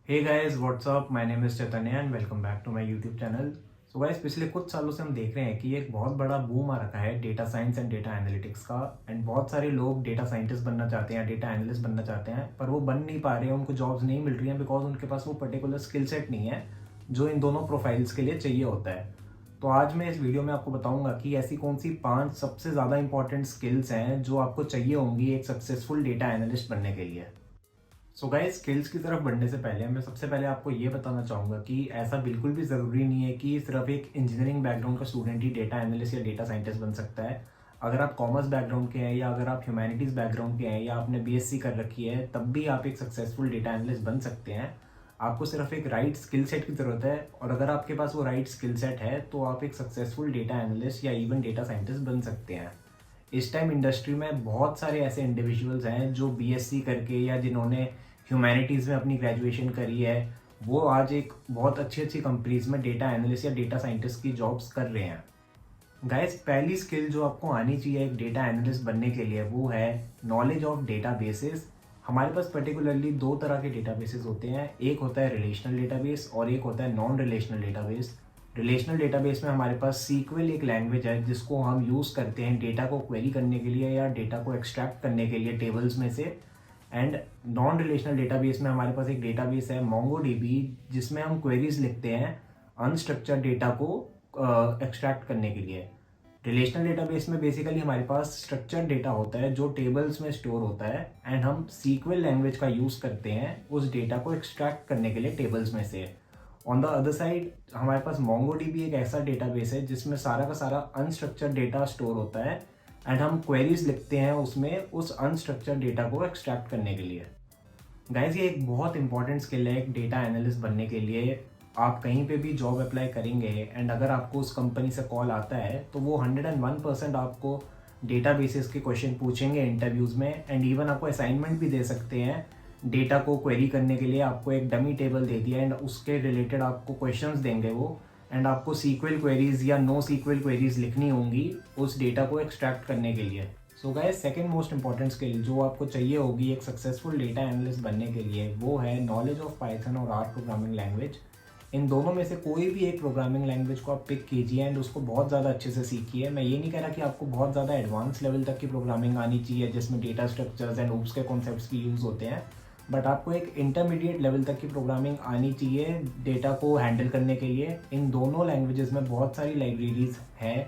Hey guys what's up, my name is Chaitanya and welcome back to my YouTube channel. So guys, पिछले कुछ सालों से हम देख रहे हैं कि एक बहुत बड़ा बूम आ रखा है data science and data analytics का। एंड बहुत सारे लोग डेटा साइंटिस्ट बनना चाहते हैं, डेटा एनालिस्ट बनना चाहते हैं, पर वो बन नहीं पा रहे हैं, उनको जॉब्स नहीं मिल रही हैं बिकॉज उनके पास वो पर्टिकुलर स्किल सेट नहीं है जो इन दोनों प्रोफाइल्स के लिए चाहिए होता है। तो आज मैं इस वीडियो में आपको बताऊंगा कि ऐसी कौन सी 5 सबसे ज़्यादा इंपॉर्टेंट स्किल्स हैं जो आपको चाहिए होंगी एक सक्सेसफुल डेटा एनालिस्ट बनने के लिए। सो गाइस, स्किल्स की तरफ बढ़ने से पहले मैं सबसे पहले आपको ये बताना चाहूँगा कि ऐसा बिल्कुल भी ज़रूरी नहीं है कि सिर्फ एक इंजीनियरिंग बैकग्राउंड का स्टूडेंट ही डेटा एनालिस्ट या डेटा साइंटिस्ट बन सकता है। अगर आप कॉमर्स बैकग्राउंड के हैं या अगर आप ह्यूमैनिटीज़ बैकग्राउंड के हैं या आपने बीएससी कर रखी है, तब भी आप एक सक्सेसफुल डेटा एनालिस्ट बन सकते हैं। आपको सिर्फ एक राइट स्किल सेट की ज़रूरत है, और अगर आपके पास वो राइट स्किल सेट है तो आप एक सक्सेसफुल डेटा एनालिस्ट या इवन डेटा साइंटिस्ट बन सकते हैं। इस टाइम इंडस्ट्री में बहुत सारे ऐसे इंडिविजुअल्स हैं जो बीएससी करके या जिन्होंने ह्यूमैनिटीज़ में अपनी ग्रेजुएशन करी है, वो आज एक बहुत अच्छी अच्छी कंपनीज में डेटा एनालिस्ट या डेटा साइंटिस्ट की जॉब्स कर रहे हैं। गाइस, पहली स्किल जो आपको आनी चाहिए एक डेटा एनालिस्ट बनने के लिए वो है नॉलेज ऑफ डेटा बेसिस। हमारे पास पर्टिकुलरली दो तरह के डेटा बेसिस होते हैं, एक होता है रिलेशनल डेटाबेस और एक होता है non relational database. Relational database में हमारे पास सीक्वल एक लैंग्वेज है जिसको हम यूज़ करते हैं डेटा को क्वेरी करने के लिए या डेटा को एक्सट्रैक्ट करने के लिए टेबल्स में से। एंड नॉन रिलेशनल डेटाबेस में हमारे पास एक डेटाबेस है मोंगोडीबी, जिसमें हम क्वेरीज लिखते हैं अनस्ट्रक्चर्ड डेटा को एक्सट्रैक्ट करने के लिए। रिलेशनल डेटाबेस में बेसिकली हमारे पास स्ट्रक्चर्ड डेटा होता है जो टेबल्स में स्टोर होता है, एंड हम सीक्वल लैंग्वेज का यूज़ करते हैं उस डेटा को एक्सट्रैक्ट करने के लिए टेबल्स में से। ऑन द अदर साइड हमारे पास मोंगोडीबी एक ऐसा डेटाबेस है जिसमें सारा का सारा अनस्ट्रक्चर्ड डेटा स्टोर होता है, एंड हम क्वेरीज लिखते हैं उसमें उस अनस्ट्रक्चर्ड डेटा को एक्सट्रैक्ट करने के लिए। गाइज, ये एक बहुत इंपॉर्टेंट स्किल है एक डेटा एनालिस्ट बनने के लिए। आप कहीं पे भी जॉब अप्लाई करेंगे एंड अगर आपको उस कंपनी से कॉल आता है तो वो 101% आपको डेटा बेसिस के क्वेश्चन पूछेंगे इंटरव्यूज़ में, एंड इवन आपको असाइनमेंट भी दे सकते हैं डेटा को क्वेरी करने के लिए। आपको एक डमी टेबल दे दिया एंड उसके रिलेटेड आपको क्वेश्चंस देंगे वो, एंड आपको सीक्वल क्वेरीज या नो सीक्वल क्वेरीज लिखनी होंगी उस डेटा को एक्सट्रैक्ट करने के लिए। So guys, second most important skill जो आपको चाहिए होगी एक सक्सेसफुल डेटा एनालिस्ट बनने के लिए वो है नॉलेज ऑफ पाइथन और आर प्रोग्रामिंग लैंग्वेज। इन दोनों में से कोई भी एक प्रोग्रामिंग लैंग्वेज को आप पिक कीजिए एंड उसको बहुत ज़्यादा अच्छे से सीखिए। मैं ये नहीं कह रहा कि आपको बहुत ज़्यादा एडवांस लेवल तक की प्रोग्रामिंग आनी चाहिए जिसमें डेटा स्ट्रक्चर्स एंड ओप्स के कॉन्सेप्ट्स भी यूज़ होते हैं, बट आपको एक इंटरमीडिएट लेवल तक की प्रोग्रामिंग आनी चाहिए डेटा को हैंडल करने के लिए। इन दोनों लैंग्वेजेस में बहुत सारी लाइब्रेरीज हैं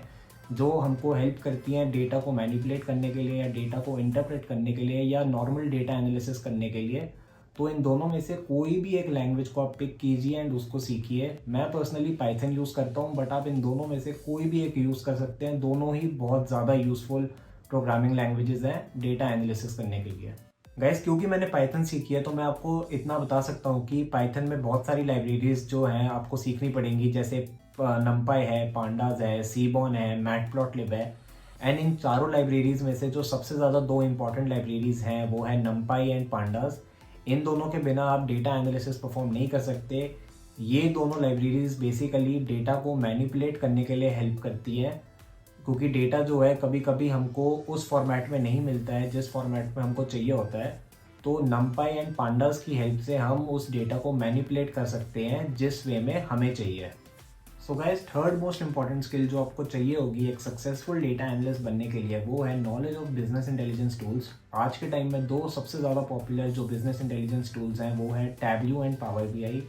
जो हमको हेल्प करती हैं डेटा को मैनिपुलेट करने के लिए या डेटा को इंटरप्रेट करने के लिए या नॉर्मल डेटा एनालिसिस करने के लिए। तो इन दोनों में से कोई भी एक लैंग्वेज को आप पिक कीजिए एंड उसको सीखिए। मैं पर्सनली पाइथन यूज़ करता हूँ, बट आप इन दोनों में से कोई भी एक यूज़ कर सकते हैं। दोनों ही बहुत ज़्यादा यूज़फुल प्रोग्रामिंग लैंग्वेजेस हैं डेटा एनालिसिस करने के लिए। गाइस, क्योंकि मैंने पाइथन सीखी है तो मैं आपको इतना बता सकता हूँ कि पाइथन में बहुत सारी लाइब्रेरीज जो हैं आपको सीखनी पड़ेंगी, जैसे नमपाई है, पांडाज है, सीबॉन है, मैटप्लॉटलिब है। एंड इन चारों लाइब्रेरीज में से जो सबसे ज़्यादा दो इंपॉर्टेंट लाइब्रेरीज हैं वो है नमपाई एंड पांडाज। इन दोनों के बिना आप डेटा एनालिसिस परफॉर्म नहीं कर सकते। ये दोनों लाइब्रेरीज बेसिकली डेटा को मैनिपुलेट करने के लिए हेल्प करती है, क्योंकि डेटा जो है कभी कभी हमको उस फॉर्मेट में नहीं मिलता है जिस फॉर्मेट में हमको चाहिए होता है। तो नमपाई एंड पांडास की हेल्प से हम उस डेटा को मैनिपुलेट कर सकते हैं जिस वे में हमें चाहिए। So guys, third most important skill जो आपको चाहिए होगी एक सक्सेसफुल डेटा एनालिस्ट बनने के लिए वो है knowledge of business intelligence tools. आज के टाइम में दो सबसे ज़्यादा पॉपुलर जो बिजनेस इंटेलिजेंस टूल्स हैं वो है टैबल्यू एंड पावर बीआई।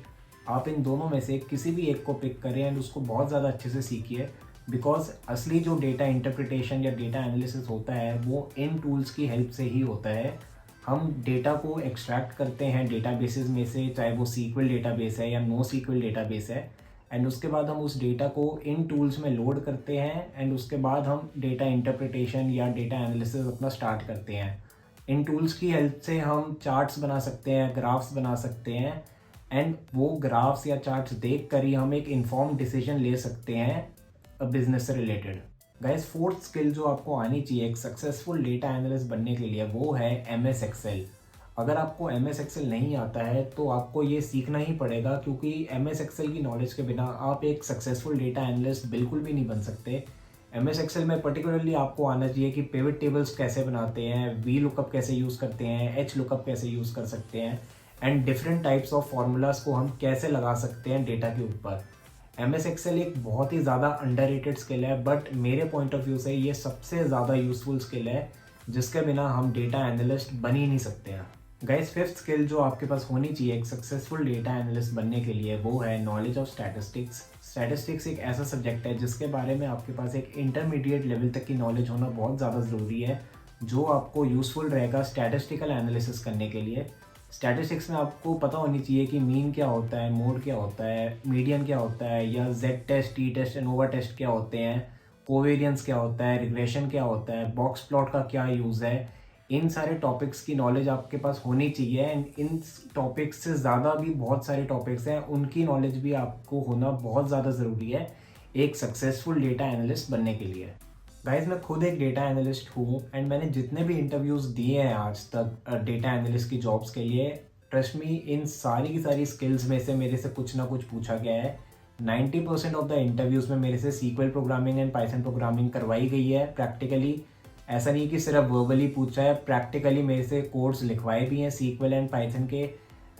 आप इन दोनों में से किसी भी एक को पिक करें एंड उसको बहुत ज़्यादा अच्छे से सीखिए, बिकॉज असली जो डेटा इंटरप्रिटेशन या डेटा एनालिसिस होता है वो इन टूल्स की हेल्प से ही होता है। हम डेटा को एक्सट्रैक्ट करते हैं डेटाबेसेस में से, चाहे वो सीक्वल डेटाबेस है या नो सीक्वल डेटाबेस है, एंड उसके बाद हम उस डेटा को इन टूल्स में लोड करते हैं, एंड उसके बाद हम डेटा इंटरप्रिटेशन या डेटा एनालिसिस अपना स्टार्ट करते हैं। इन टूल्स की हेल्प से हम चार्ट्स बना सकते हैं, ग्राफ्स बना सकते हैं, एंड वो ग्राफ्स या चार्ट्स देख कर ही हम एक इन्फॉर्म डिसीजन ले सकते हैं बिजनेस से रिलेटेड। गाइस, फोर्थ स्किल जो आपको आनी चाहिए एक सक्सेसफुल डेटा एनालिस्ट बनने के लिए वो है एमएस एक्सेल। अगर आपको एमएस एक्सेल नहीं आता है तो आपको ये सीखना ही पड़ेगा, क्योंकि एमएस एक्सेल की नॉलेज के बिना आप एक सक्सेसफुल डेटा एनालिस्ट बिल्कुल भी नहीं बन सकते। एमएस एक्सेल में पर्टिकुलरली आपको आना चाहिए कि पिवट टेबल्स कैसे बनाते हैं, वी लुकअप कैसे यूज़ करते हैं, एच लुकअप कैसे यूज़ कर सकते हैं, and different types of formulas को हम कैसे लगा सकते हैं डेटा के ऊपर। MS एक्सेल एक बहुत ही ज़्यादा अंडररेटेड स्किल है, बट मेरे पॉइंट ऑफ व्यू से ये सबसे ज़्यादा यूजफुल स्किल है जिसके बिना हम डेटा एनालिस्ट बन ही नहीं सकते हैं। गाइस, फिफ्थ स्किल जो आपके पास होनी चाहिए एक सक्सेसफुल डेटा एनालिस्ट बनने के लिए, वो है नॉलेज ऑफ स्टैटिस्टिक्स। स्टैटिस्टिक्स एक ऐसा सब्जेक्ट है जिसके बारे में आपके पास एक इंटरमीडिएट लेवल तक की नॉलेज होना बहुत ज़्यादा ज़रूरी है, जो आपको यूज़फुल रहेगा स्टैटिस्टिकल एनालिसिस करने के लिए। स्टैटिस्टिक्स में आपको पता होनी चाहिए कि मीन क्या होता है, मोड क्या होता है, मीडियन क्या होता है, या Z test, T test, ANOVA test क्या होते हैं, कोवेरियंस क्या होता है, रिग्रेशन क्या होता है, बॉक्स प्लॉट का क्या यूज़ है। इन सारे टॉपिक्स की नॉलेज आपके पास होनी चाहिए, एंड इन टॉपिक्स से ज़्यादा भी बहुत सारे टॉपिक्स हैं, उनकी नॉलेज भी आपको होना बहुत ज़्यादा ज़रूरी है एक सक्सेसफुल डेटा एनालिस्ट बनने के लिए। गाइज, मैं खुद एक डेटा एनालिस्ट हूँ, एंड मैंने जितने भी इंटरव्यूज़ दिए हैं आज तक डेटा एनालिस्ट की जॉब्स के लिए, ट्रस्ट मी, इन सारी की सारी स्किल्स में से मेरे से कुछ ना कुछ पूछा गया है। 90% ऑफ द इंटरव्यूज़ में मेरे से SQL programming and Python programming करवाई गई है प्रैक्टिकली। ऐसा नहीं कि सिर्फ वर्बली पूछा है, प्रैक्टिकली मेरे से कोड्स लिखवाए भी हैं सीक्वल एंड पाइथन के,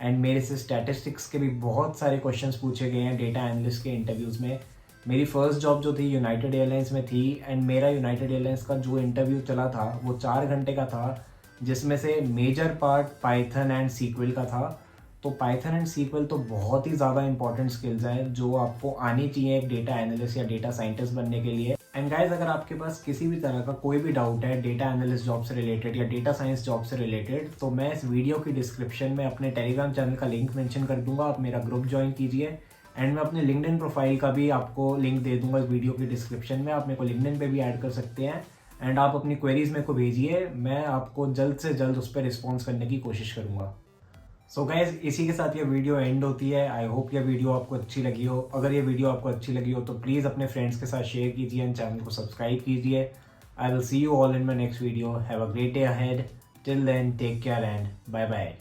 एंड मेरे से स्टैटिस्टिक्स के भी बहुत सारे क्वेश्चंस पूछे गए हैं डेटा एनालिस्ट के इंटरव्यूज़ में। मेरी फर्स्ट जॉब जो थी यूनाइटेड एयरलाइंस में थी, एंड मेरा यूनाइटेड एयरलाइंस का जो इंटरव्यू चला था वो 4 घंटे का था, जिसमें से major part Python and SQL का था। तो पाइथन एंड सीक्वल तो बहुत ही ज़्यादा इंपॉर्टेंट स्किल्स हैं जो आपको आनी चाहिए एक डेटा एनालिस्ट या डेटा साइंटिस्ट बनने के लिए। एंड गाइज, अगर आपके पास किसी भी तरह का कोई भी डाउट है डेटा एनालिस्ट जॉब से रिलेटेड या डेटा साइंस जॉब से रिलेटेड, तो मैं इस वीडियो की डिस्क्रिप्शन में अपने टेलीग्राम चैनल का लिंक मेंशन कर दूंगा, आप मेरा ग्रुप ज्वाइन कीजिए। एंड मैं अपने लिंक्डइन प्रोफाइल का भी आपको लिंक दे दूंगा इस वीडियो की डिस्क्रिप्शन में, आप मेरे को लिंक्डइन पे भी ऐड कर सकते हैं। एंड आप अपनी क्वेरीज मेरे को भेजिए, मैं आपको जल्द से जल्द उस पर रिस्पॉन्स करने की कोशिश करूँगा। सो गाइज, इसी के साथ ये वीडियो एंड होती है। आई होप ये वीडियो आपको अच्छी लगी हो। अगर ये वीडियो आपको अच्छी लगी हो तो प्लीज़ अपने फ्रेंड्स के साथ शेयर कीजिए एंड चैनल को सब्सक्राइब कीजिए। I will see you all in my next video. Have a great day ahead. Till then, take care and bye bye.